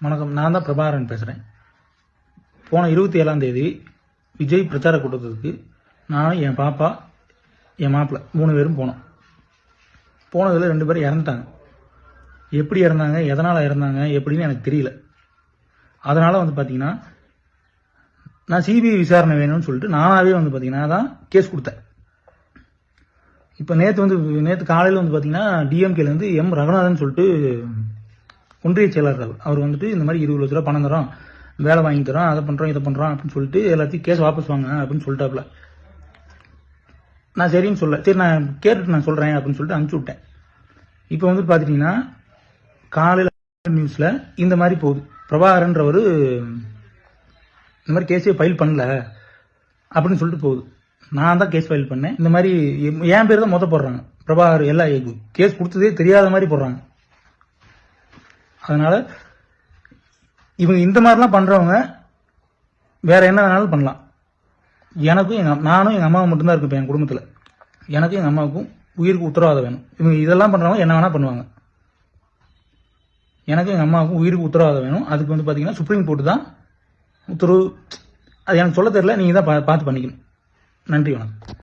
வணக்கம். நான் தான் பிரபாகரன் பேசுகிறேன். போன 27ஆம் தேதி விஜய் பிரச்சார கூட்டத்துக்கு நானும் என் பாப்பா என் மாப்பிள்ளை 3 பேரும் போனோம். போனதில் 2 பேரும் இறந்துட்டாங்க. எப்படி இறந்தாங்க, எதனால் இறந்தாங்க எப்படின்னு எனக்கு தெரியல. அதனால் பார்த்தீங்கன்னா நான் சிபிஐ விசாரணை வேணும்னு சொல்லிட்டு நானாகவே பார்த்தீங்கன்னா தான் கேஸ் கொடுத்தேன். இப்போ நேற்று காலையில் பார்த்தீங்கன்னா டிஎம்கேலேருந்து எம் ரகுநாதன் சொல்லிட்டு ஒன்றிய செயலாளர்கள் அவர் இந்த மாதிரி 20 லட்ச ரூபா பணம் தரோம், வேலை வாங்கி தரோம், அதை பண்ணுறோம் இதை பண்ணுறோம் அப்படின்னு சொல்லிட்டு எல்லாத்தையும் கேஸ் வாபஸ் வாங்க அப்படின்னு சொல்லிட்டாப்புல. நான் சரின்னு சரி நான் கேட்டுட்டு நான் சொல்கிறேன் அப்படின்னு சொல்லிட்டு அனுப்பிச்சி விட்டேன். இப்போ பார்த்துட்டிங்கன்னா காலையில் நியூஸில் இந்த மாதிரி போகுது, பிரபாகரன்றவர் இந்த மாதிரி கேஸே ஃபைல் பண்ணல அப்படின்னு சொல்லிட்டு போகுது. நான் தான் கேஸ் ஃபைல் பண்ணேன். இந்த மாதிரி என் பேர் தான் போடுறாங்க. பிரபாகர் எல்லா கேஸ் கொடுத்ததே தெரியாத மாதிரி போடுறாங்க. அதனால இவங்க இந்த மாதிரிலாம் பண்றவங்க வேற என்ன வேணாலும் பண்ணலாம். நானும் எங்க அம்மாவும் மட்டும்தான் இருப்பேன் என் குடும்பத்தில். எனக்கும் எங்க அம்மாவுக்கும் உயிருக்கு உத்தரவாதம் வேணும். இவங்க இதெல்லாம் பண்றவங்க என்ன வேணா பண்ணுவாங்க. எனக்கும் எங்க அம்மாவுக்கும் உயிருக்கு உத்தரவாதம் வேணும். அதுக்கு பாத்தீங்கன்னா சுப்ரீம் கோர்ட் தான் உத்தரவு. அது எனக்கு சொல்ல தெரியல, நீங்க தான் பார்த்து பண்ணிக்கணும். நன்றி, வணக்கம்.